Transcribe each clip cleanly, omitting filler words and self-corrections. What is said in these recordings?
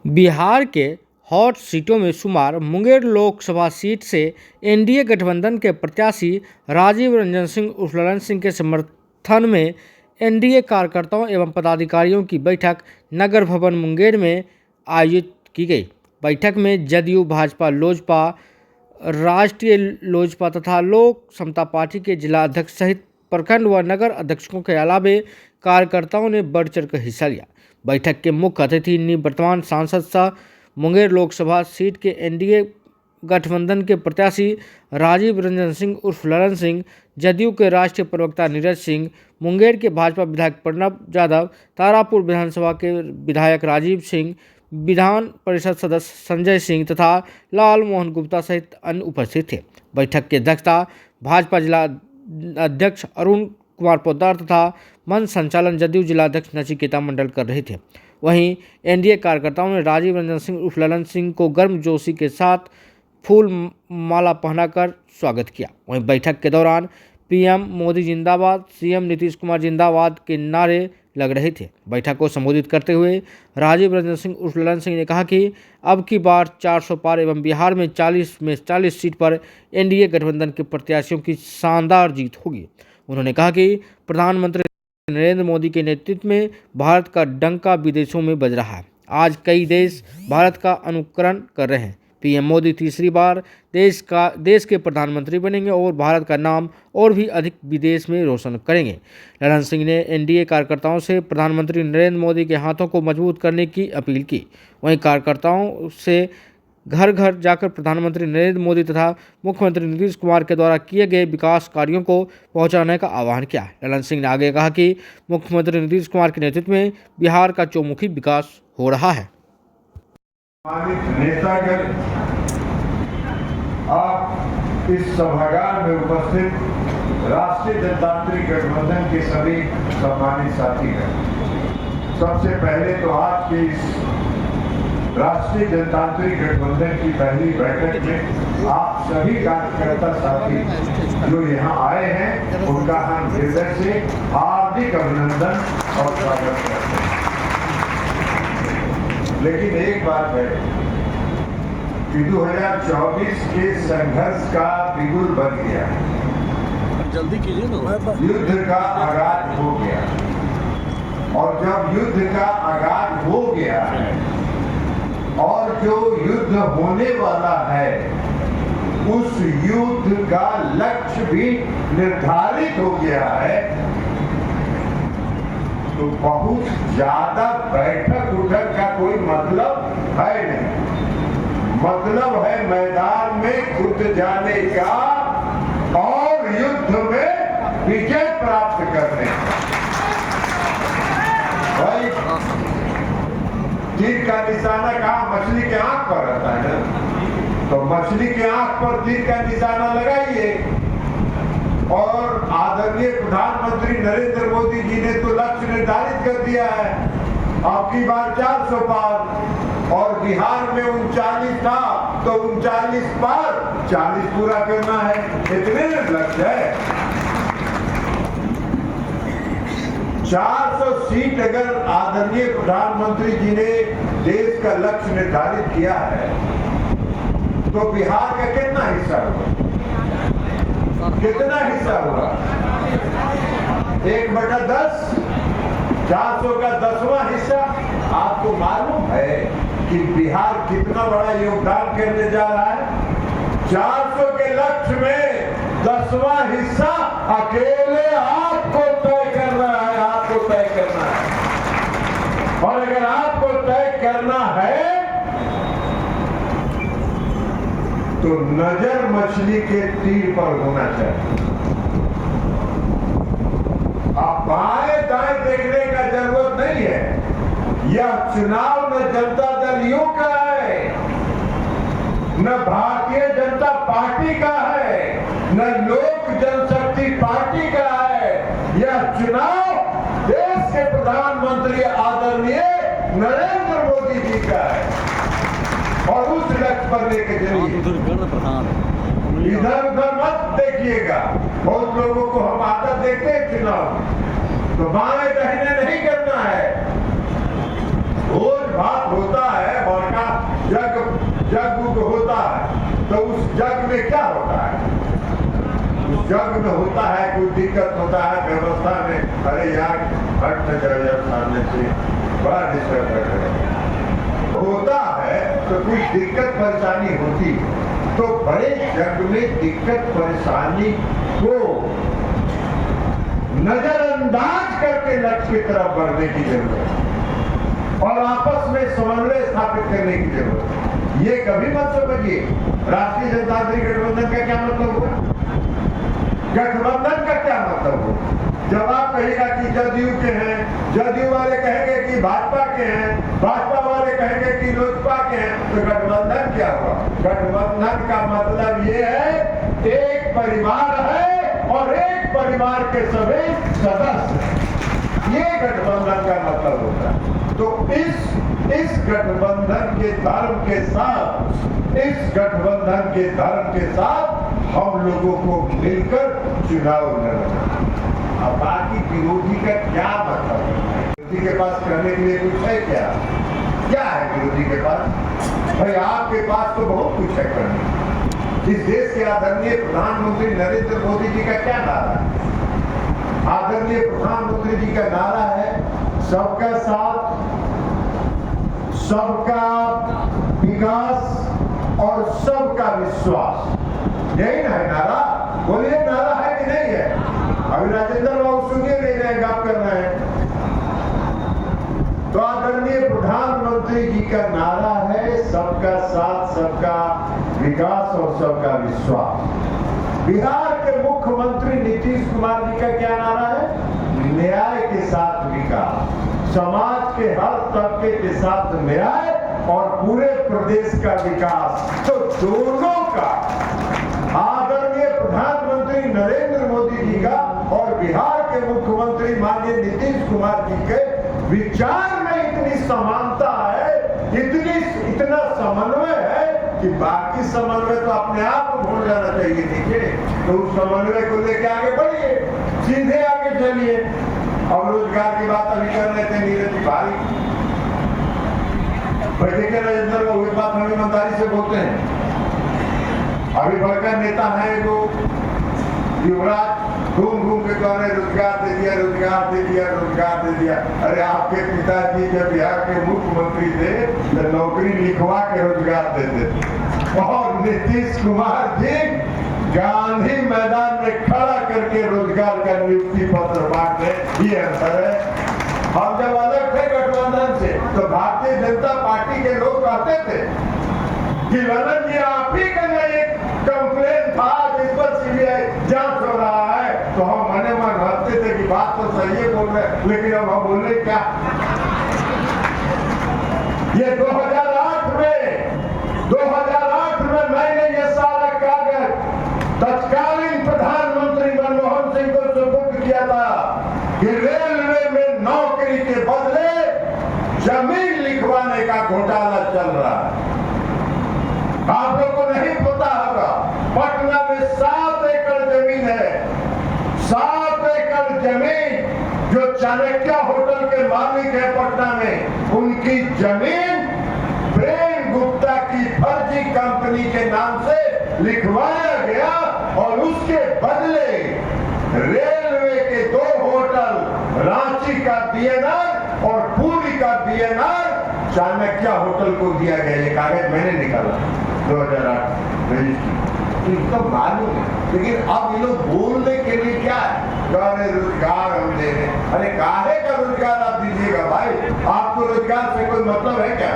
बिहार के हॉट सीटों में शुमार मुंगेर लोकसभा सीट से एनडीए गठबंधन के प्रत्याशी राजीव रंजन सिंह उर्फ ललन सिंह के समर्थन में एनडीए कार्यकर्ताओं एवं पदाधिकारियों की बैठक नगर भवन मुंगेर में आयोजित की गई। बैठक में जदयू, भाजपा, लोजपा, राष्ट्रीय लोजपा तथा लोक समता पार्टी के जिला अध्यक्ष सहित प्रखंड व नगर अध्यक्षों के अलावे कार्यकर्ताओं ने बढ़ चढ़कर हिस्सा लिया। बैठक के मुख्य अतिथि निवर्तमान सांसद सह मुंगेर लोकसभा सीट के एनडीए गठबंधन के प्रत्याशी राजीव रंजन सिंह उर्फ ललन सिंह, जदयू के राष्ट्रीय प्रवक्ता नीरज सिंह, मुंगेर के भाजपा विधायक प्रणब यादव, तारापुर विधानसभा के विधायक राजीव सिंह, विधान परिषद सदस्य संजय सिंह तथा लाल मोहन गुप्ता सहित अन्य उपस्थित थे। बैठक की अध्यक्षता भाजपा जिला अध्यक्ष अरुण कुमार पोद्दार तथा मंच संचालन जदयू जिला अध्यक्ष नचिकेता मंडल कर रहे थे। वहीं एनडीए कार्यकर्ताओं ने राजीव रंजन सिंह उर्फ ललन सिंह को गर्मजोशी के साथ फूल माला पहनाकर स्वागत किया। वहीं बैठक के दौरान पीएम मोदी जिंदाबाद, सीएम नीतीश कुमार जिंदाबाद के नारे लग रहे थे। बैठक को संबोधित करते हुए राजीव रंजन सिंह उर्फ ललन सिंह ने कहा कि अब की बार 400 पार एवं बिहार में 40 में 40 सीट पर एनडीए गठबंधन के प्रत्याशियों की शानदार जीत होगी। उन्होंने कहा कि प्रधानमंत्री नरेंद्र मोदी के नेतृत्व में भारत का डंका विदेशों में बज रहा है। आज कई देश भारत का अनुकरण कर रहे हैं। पीएम मोदी तीसरी बार देश के प्रधानमंत्री बनेंगे और भारत का नाम और भी अधिक विदेश में रोशन करेंगे। ललन सिंह ने एनडीए कार्यकर्ताओं से प्रधानमंत्री नरेंद्र मोदी के हाथों को मजबूत करने की अपील की। वहीं कार्यकर्ताओं से घर घर जाकर प्रधानमंत्री नरेंद्र मोदी तथा मुख्यमंत्री नीतीश कुमार के द्वारा किए गए विकास कार्यों को पहुंचाने का आह्वान किया। ललन सिंह ने आगे कहा कि मुख्यमंत्री नीतीश कुमार के नेतृत्व में बिहार का चौमुखी विकास हो रहा है। नेतागण, आप इस सभागार में उपस्थित राष्ट्रीय जनतांत्रिक गठबंधन के सभी सम्मानित साथी हैं। सबसे पहले तो आज के इस राष्ट्रीय जनतांत्रिक गठबंधन की पहली बैठक में आप सभी कार्यकर्ता साथी जो यहाँ आए हैं उनका हम हृदय से हार्दिक अभिनंदन और स्वागत करते हैं। लेकिन एक बात है कि 2024 के संघर्ष का बिगुल बन गया, जल्दी कीजिए ना, युद्ध का आगाज हो गया। और जब युद्ध का आगाज हो गया और जो युद्ध होने वाला है उस युद्ध का लक्ष्य भी निर्धारित हो गया है, तो बहुत ज्यादा बैठक उठक का कोई मतलब है नहीं। मतलब है मैदान में कूद जाने का और युद्ध में विजय प्राप्त करने का। भाई तीर का निशाना कहाँ? मछली के आंख पर रहता है ना, तो मछली के आंख पर तीर का निशाना लगाइए। और आदरणीय प्रधानमंत्री नरेंद्र मोदी जी ने तो लक्ष्य निर्धारित कर दिया है, अब की बार 400 पार, और बिहार में 39 था तो 39 पार 40 पूरा करना है, इतने लक्ष्य है। 400 सीट अगर आदरणीय प्रधानमंत्री जी ने देश का लक्ष्य निर्धारित किया है तो बिहार का कितना हिस्सा होगा? कितना हिस्सा होगा? 1/10, 400 का 10वां हिस्सा। आपको मालूम है कि बिहार कितना बड़ा योगदान करने जा रहा है? 400 के लक्ष्य में 10वां हिस्सा अकेले आपको तय करना है, आपको तय करना है। और अगर आपको तय करना है तो नजर मछली के तीर पर होना चाहिए। आप बाएं दाएं देखने का जरूरत नहीं है। यह चुनाव न जनता दल यू का है, न भारतीय जनता पार्टी का है, न लोक जनशक्ति पार्टी का है। यह चुनाव देश के प्रधानमंत्री आदरणीय नरेंद्र मोदी जी का है। और उस लक्ष्य पर लेके चलिए, इधर उधर मत देखिएगा। बहुत लोगों को हम आदत देखते हैं चुनाव तो बाएं दाहिने नहीं करना है। रोज बात होता है अरे यार हट न जाओ यार सामने से, बड़ा डिस्टर्ब कर रहे हैं। होता है तो कुछ दिक्कत परेशानी होती है, तो बड़े जग में दिक्कत परेशानी को नजरअंदाज करके लक्ष्य की तरफ बढ़ने की जरूरत है और आपस में समन्वय स्थापित करने की जरूरत है। ये कभी मत समझिए राष्ट्रीय जनतांत्रिक गठबंधन का क्या मतलब हुआ, गठबंधन का क्या मतलब हुआ। जब आप कहेगा कि जदयू के हैं, जदयू वाले कहेंगे कि भाजपा के हैं, भाजपा वाले कहेंगे कि लोजपा के हैं, तो गठबंधन क्या हुआ। गठबंधन का मतलब ये है एक परिवार है और एक परिवार के सभी सदस्य, ये गठबंधन का मतलब होता है। तो इस गठबंधन के धर्म के साथ, इस गठबंधन के धर्म के साथ हम लोगों को मिलकर चुनाव लड़ना। अब बाकी विरोधी का क्या मतलब है, विरोधी के पास करने के लिए कुछ है क्या है विरोधी के पास। भाई आपके पास तो बहुत कुछ है करने। इस देश के आदरणीय प्रधानमंत्री नरेंद्र मोदी जी का क्या नारा है, आदरणीय प्रधानमंत्री जी का नारा है सबका साथ, सबका विकास और सबका विश्वास। यही ना है नारा, बोलिए नारा है कि नहीं है। अभी राजेंद्र बाबू सुनिए नहीं रहे, बात कर रहे हैं। तो आदरणीय प्रधानमंत्री जी का नारा है सबका साथ, सबका विकास और सबका विश्वास। बिहार के मुख्यमंत्री नीतीश कुमार जी का क्या नारा है, न्याय के साथ विकास, समाज के हर तबके के साथ न्याय और पूरे प्रदेश का विकास। तो दोनों का, आदरणीय प्रधानमंत्री नरेंद्र मोदी जी का और बिहार के मुख्यमंत्री माननीय नीतीश कुमार जी के विचार में इतनी समानता है, इतना समन्वय है कि बाकी समन्वय तो अपने आप को भूल जाना चाहिए। देखिए तो उस समन्वय को लेकर आगे बढ़िए, सीधे आगे चलिए। अब रोजगार की बात अभी कर रहे थे नीरज जी भाई, देखिए राजेंद्र को वही बात हम ईमानदारी से बोलते हैं। अभी बड़का नेता है जो युवराज, घूम घूम के कह रहे रोजगार दे दिया, रोजगार दे दिया, रोजगार दे दिया। अरे आपके पिताजी जब बिहार के मुख्यमंत्री थे तो नौकरी लिखवा के रोजगार देते थे, और नीतीश कुमार जी गांधी मैदान में खड़ा करके रोजगार का नियुक्ति पत्र बांटे। ये अंतर है। हम जब अलग थे गठबंधन से तो भारतीय जनता पार्टी के लोग कहते थे कि ललन जी आप ही का एक कंप्लेन था जिस पर सीबीआई जांच हो रहा है, तो हम मने मन हंसते थे कि बात तो सही है बोल रहे, लेकिन अब हम बोल रहे क्या। ये 2008 में मैंने ये सारा कागज तत्कालीन प्रधानमंत्री मनमोहन सिंह को सुपुर्द किया था कि रेलवे में नौकरी के बदले जमीन लिखवाने का घोटाला चल रहा है। आप लोग को नहीं पता होगा, पटना में 7 एकड़ जमीन है, 7 एकड़ जमीन जो चाणक्य होटल के मालिक है पटना में, उनकी जमीन ब्रेन गुप्ता की फर्जी कंपनी के नाम से लिखवाया गया और उसके बदले रेलवे के 2 होटल, रांची का बीएनआर और पुरी का बीएनआर चाणक्य होटल को दिया गया। ये कागज मैंने निकाला 2008 रजिस्ट्री, तो मालूम है। लेकिन अब ये लोग बोलने के लिए क्या है, रोजगार हम दे रहे। अरे काहे का रोजगार आप दीजिएगा भाई, आपको रोजगार से कोई मतलब है क्या।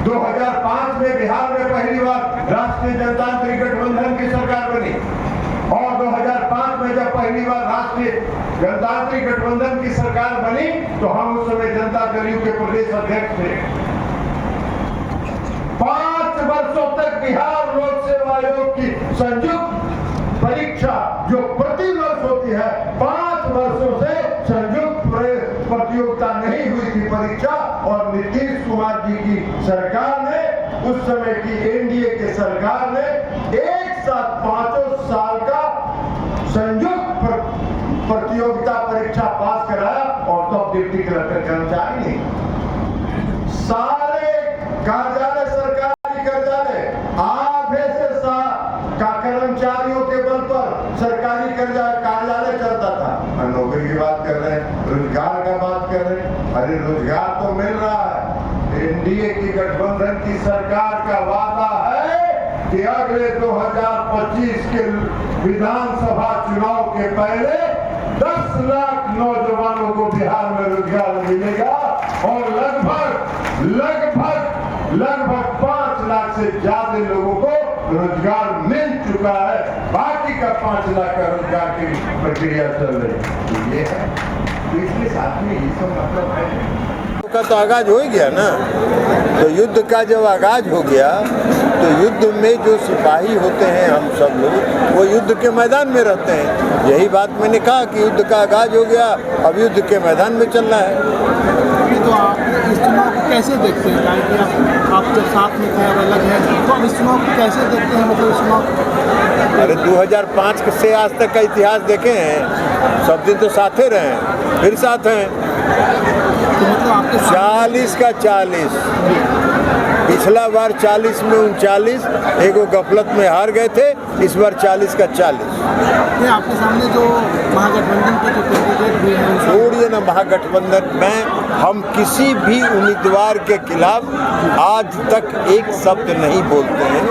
2005 में बिहार में पहली बार राष्ट्रीय जनतांत्रिक गठबंधन की सरकार बनी और 2005 में जब पहली बार राष्ट्रीय जनतांत्रिक गठबंधन की सरकार बनी तो हम उस समय जनता दल यू के प्रदेश अध्यक्ष थे। 5 वर्षों तक बिहार लोक सेवा आयोग की संयुक्त परीक्षा जो प्रति वर्ष होती है, 5 वर्षों से संयुक्त प्रतियोगिता नहीं हुई थी परीक्षा, और नीतीश कुमार जी की सरकार ने, उस समय की एनडीए की सरकार ने एक साथ 5 साल का संयुक्त प्रतियोगिता परीक्षा पास कराया और तो डिप्टी कलेक्टर कर्मचारी नहीं। सारे कार्यालय, सरकारी कार्यालय आधे से का कर्मचारियों के बल पर सरकारी कार्यालय चलता था और नौकरी की बात कर रहे हैं, रोजगार का बात कर रहे हैं। अरे रोजगार तो मिल रहा है। एनडीए की गठबंधन की सरकार का वादा है कि अगले 2025 के विधानसभा चुनाव के पहले 10 लाख नौजवानों को बिहार में रोजगार मिलेगा और लगभग 5 लाख से ज्यादा लोगों को रोजगार मिल चुका है। बाकी का 5 लाख का रोजगार की प्रक्रिया चल रही है। ये है पिछले साथ में ये सब मतलब है का तो आगाज हो ही गया ना। तो युद्ध का जब आगाज हो गया तो युद्ध में जो सिपाही होते हैं हम सब लोग वो युद्ध के मैदान में रहते हैं। यही बात मैंने कहा कि युद्ध का आगाज हो गया, अब युद्ध के मैदान में चलना है। तो आप इस चुनाव को कैसे देखते हैं? आप जब साथ में थे अब अलग है, तो आप इस चुनाव को कैसे देखते हैं? मतलब इस चुनाव अरे 2005 से आज तक का इतिहास देखे हैं, सब दिन तो साथे रहे हैं, फिर साथ हैं। तो मतलब आपके 40 का 40, पिछला बार 40 में 39, एगो गफलत में हार गए थे, इस बार 40 का 40। ये आपके सामने जो महागठबंधन के जो कैंडिडेट हुए हैं छोड़िए ना महागठबंधन में, हम किसी भी उम्मीदवार के खिलाफ आज तक एक शब्द नहीं बोलते हैं।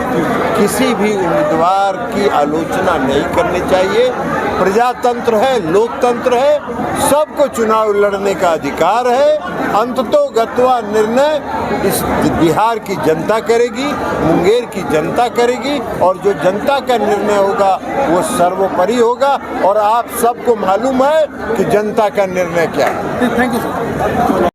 किसी भी उम्मीदवार की आलोचना नहीं करनी चाहिए। प्रजातंत्र है, लोकतंत्र है, सबको चुनाव लड़ने का अधिकार है। अंततोगत्वा निर्णय इस बिहार की जनता करेगी, मुंगेर की जनता करेगी, और जो जनता का निर्णय होगा वो सर्वोपरि होगा। और आप सबको मालूम है कि जनता का निर्णय क्या है। Thank you sir.